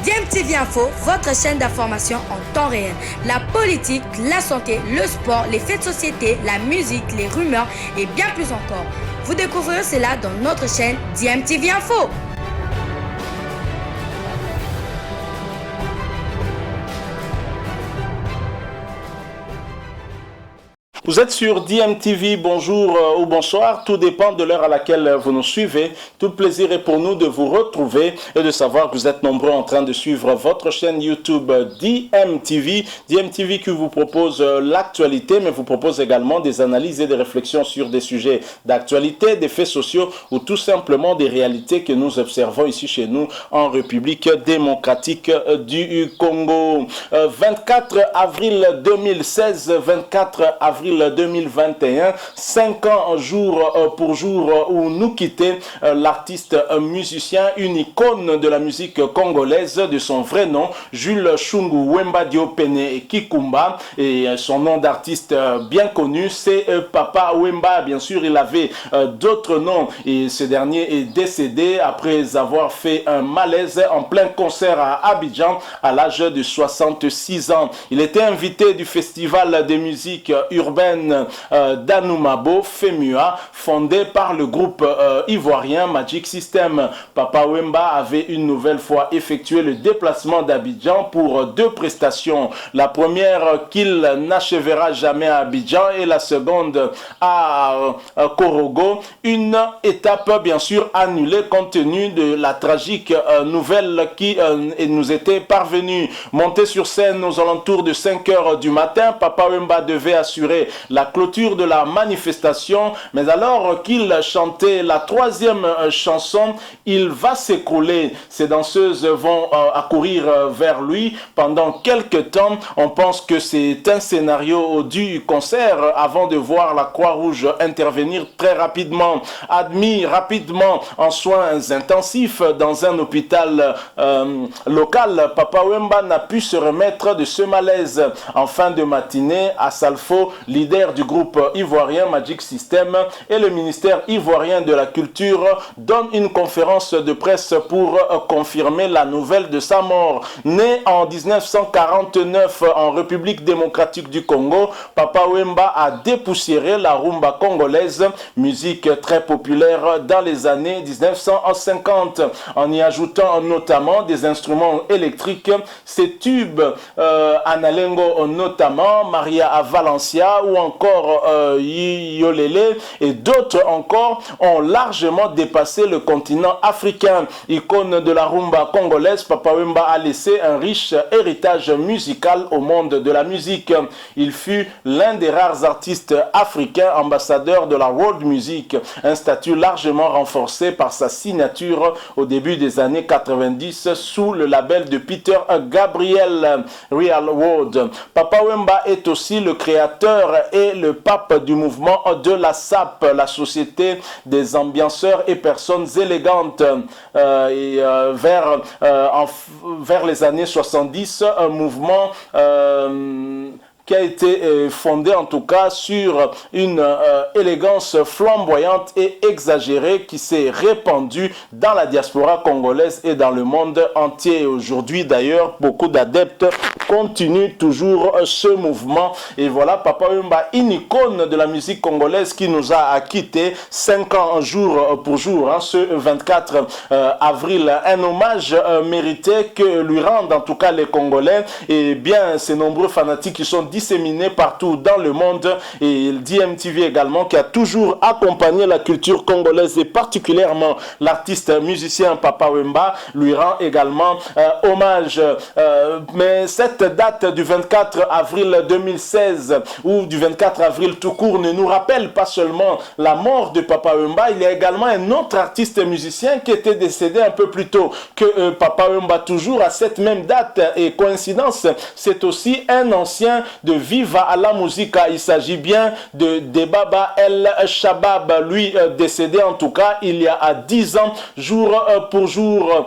DMTV Info, votre chaîne d'information en temps réel. La politique, la santé, le sport, les faits de société, la musique, les rumeurs et bien plus encore. Vous découvrirez cela dans notre chaîne DMTV Info. Vous êtes sur DMTV, bonjour ou bonsoir, tout dépend de l'heure à laquelle vous nous suivez. Tout le plaisir est pour nous de vous retrouver et de savoir que vous êtes nombreux en train de suivre votre chaîne YouTube DMTV. DMTV qui vous propose l'actualité, mais vous propose également des analyses et des réflexions sur des sujets d'actualité, des faits sociaux ou tout simplement des réalités que nous observons ici chez nous en République démocratique du Congo. 24 avril 2016, 24 avril 2021, 5 ans jour pour jour où nous quittait l'artiste musicien, une icône de la musique congolaise de son vrai nom, Jules Shungu Wemba Diopene Kikumba, et son nom d'artiste bien connu c'est Papa Wemba. Bien sûr il avait d'autres noms et ce dernier est décédé après avoir fait un malaise en plein concert à Abidjan à l'âge de 66 ans. Il était invité du festival de musique urbaine d'Anoumabo, FEMUA, fondé par le groupe ivoirien Magic System. Papa Wemba avait une nouvelle fois effectué le déplacement d'Abidjan pour deux prestations. La première qu'il n'achèvera jamais à Abidjan et la seconde à Korogo. Une étape bien sûr annulée compte tenu de la tragique nouvelle qui nous était parvenue. Monté sur scène aux alentours de 5 heures du matin, Papa Wemba devait assurer la clôture de la manifestation, mais alors qu'il chantait la troisième chanson, il va s'écrouler. Ses danseuses vont accourir vers lui pendant quelques temps. On pense que c'est un scénario du concert avant de voir la Croix-Rouge intervenir très rapidement. Admis rapidement en soins intensifs dans un hôpital local, Papa Wemba n'a pu se remettre de ce malaise. En fin de matinée, à Salfo, leader du groupe ivoirien Magic System et le ministère ivoirien de la Culture donne une conférence de presse pour confirmer la nouvelle de sa mort. Né en 1949 en République démocratique du Congo, Papa Wemba a dépoussiéré la rumba congolaise, musique très populaire dans les années 1950, en y ajoutant notamment des instruments électriques. Ces tubes, Analengo notamment, Maria à Valencia ou encore Yolele et d'autres encore ont largement dépassé le continent africain. Icône de la rumba congolaise, Papa Wemba a laissé un riche héritage musical au monde de la musique. Il fut l'un des rares artistes africains ambassadeurs de la world music, un statut largement renforcé par sa signature au début des années 90 sous le label de Peter Gabriel Real World. Papa Wemba est aussi le créateur et le pape du mouvement de la SAP, la Société des ambianceurs et personnes élégantes. Vers les années 70, un mouvement qui a été fondé en tout cas sur une élégance flamboyante et exagérée qui s'est répandue dans la diaspora congolaise et dans le monde entier. Aujourd'hui d'ailleurs, beaucoup d'adeptes continuent toujours ce mouvement. Et voilà, Papa Wemba, une icône de la musique congolaise qui nous a quittés 5 ans jour pour jour, ce 24 avril. Un hommage mérité que lui rendent en tout cas les Congolais et bien ces nombreux fanatiques qui sont disséminés partout dans le monde, et DMTV également qui a toujours accompagné la culture congolaise et particulièrement l'artiste musicien Papa Wemba lui rend également hommage. Mais cette date du 24 avril 2016 ou du 24 avril tout court ne nous rappelle pas seulement la mort de Papa Wemba, il y a également un autre artiste musicien qui était décédé un peu plus tôt que Papa Wemba, toujours à cette même date, et coïncidence, c'est aussi un ancien de Viva la Musica. Il s'agit bien de Debaba El Shabab, lui décédé en tout cas il y a 10 ans, jour pour jour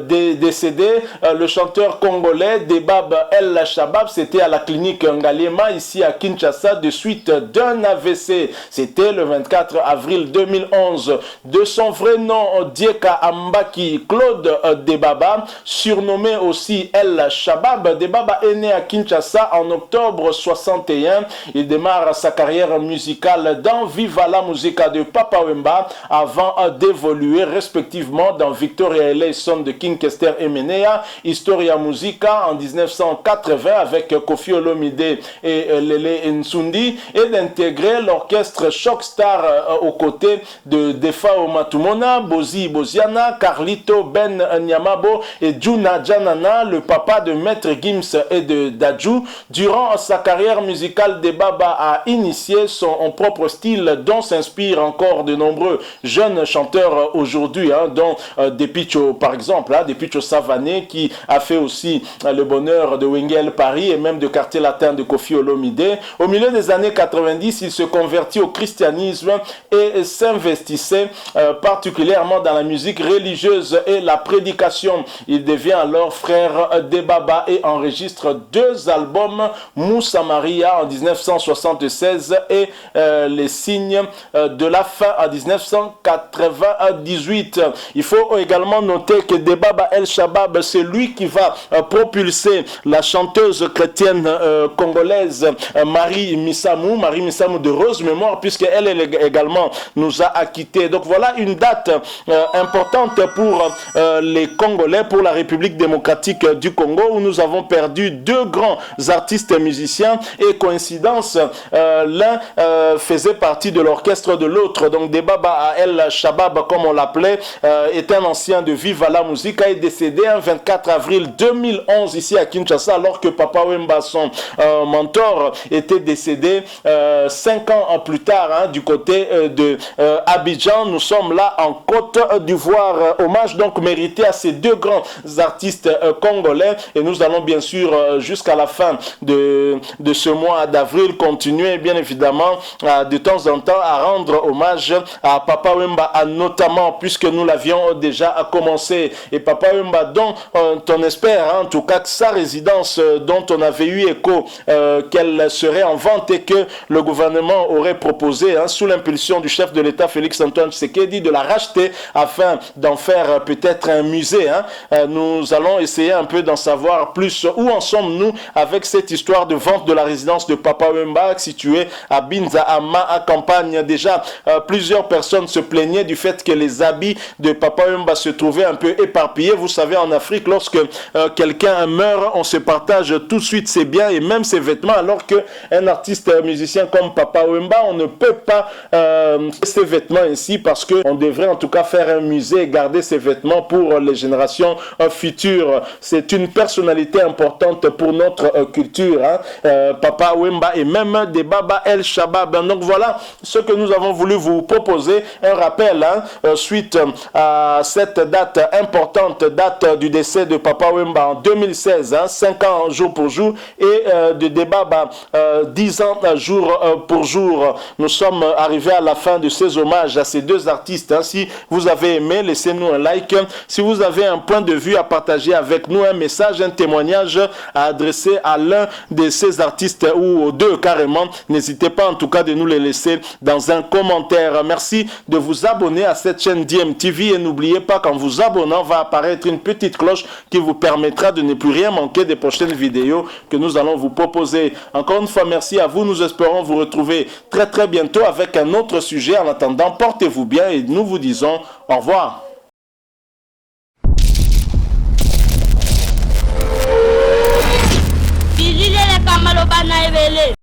décédé. Le chanteur congolais Debaba El Shabab, c'était à la clinique Ngaliema ici à Kinshasa de suite d'un AVC. C'était le 24 avril 2011. De son vrai nom, Dieka Ambaki Claude Debaba, surnommé aussi El Shabab. Debaba est né à Kinshasa en octobre 61. Il démarre sa carrière musicale dans Viva la Musica de Papa Wemba avant d'évoluer respectivement dans Victoria LA Son de King Kester Emenea, Historia Musica en 1980 avec Kofi Olomide et Lele Nsundi, et d'intégrer l'orchestre Shockstar aux côtés de Defao Matumona, Bozi Boziana, Carlito Ben Nyamabo et Juna Janana, le papa de Maître Gims et de Dadju. Durant sa carrière musicale, Debaba a initié son propre style dont s'inspirent encore de nombreux jeunes chanteurs aujourd'hui, dont Depicho par exemple, Depicho Savané qui a fait aussi le bonheur de Wengel Paris et même de Quartier Latin de Kofi Olomide. Au milieu des années 90, il se convertit au christianisme et s'investissait particulièrement dans la musique religieuse et la prédication. Il devient alors frère Debaba et enregistre 2 albums, Moussa Maria en 1976 et Les signes de la fin en 1998. Il faut également noter que Debaba El Shabab, c'est lui qui va propulser la chanteuse chrétienne congolaise Marie Missamou de Rose Mémoire, puisqu'elle également nous a acquittés. Donc voilà une date importante pour les Congolais, pour la République démocratique du Congo, où nous avons perdu 2 grands artistes musiciens, et coïncidence, l'un faisait partie de l'orchestre de l'autre. Donc Debaba El Shabab, comme on l'appelait, est un ancien de Viva la Musica, est décédé un 24 avril 2011 ici à Kinshasa, alors que Papa Wemba, son mentor, était décédé 5 ans plus tard du côté de Abidjan. Nous sommes là en Côte d'Ivoire. Hommage donc mérité à ces 2 grands artistes congolais, et nous allons bien sûr jusqu'à la fin de ce mois d'avril continuer bien évidemment de temps en temps à rendre hommage à Papa Wemba, notamment puisque nous l'avions déjà commencé. Et Papa Wemba, dont on espère en tout cas que sa résidence dont on avait eu écho qu'elle serait en vente et que le gouvernement aurait proposé sous l'impulsion du chef de l'État Félix Antoine Tshisekedi de la racheter afin d'en faire peut-être un musée. Nous allons essayer un peu d'en savoir plus. Où en sommes-nous avec cette histoire de vente de la résidence de Papa Wemba située à Binza, à Campagne? Déjà, plusieurs personnes se plaignaient du fait que les habits de Papa Wemba se trouvaient un peu éparpillés. Vous savez, en Afrique, lorsque quelqu'un meurt, on se partage tout de suite ses biens et même ses vêtements, alors qu'un artiste musicien comme Papa Wemba, on ne peut pas ses vêtements ainsi, parce qu'on devrait en tout cas faire un musée et garder ses vêtements pour les générations futures. C'est une personnalité importante pour notre culture, Papa Wemba, et même Debaba El Shabab. Donc voilà ce que nous avons voulu vous proposer, un rappel suite à cette date importante, date du décès de Papa Wemba en 2016, 5 ans jour pour jour, et de Debaba 10 ans jour pour jour. Nous sommes arrivés à la fin de ces hommages à ces 2 artistes. Si vous avez aimé, laissez-nous un like. Si vous avez un point de vue à partager avec nous, un message, un témoignage à adresser à l'un de ces artistes ou aux 2 carrément, n'hésitez pas en tout cas de nous les laisser dans un commentaire. Merci de vous abonner à cette chaîne DMTV, et n'oubliez pas qu'en vous abonnant va apparaître une petite cloche qui vous permettra de ne plus rien manquer des prochaines vidéos que nous allons vous proposer. Encore une fois, merci à vous. Nous espérons vous retrouver très très bientôt avec un autre sujet. En attendant, portez-vous bien et nous vous disons au revoir. Bilile le kamalo bana ebele.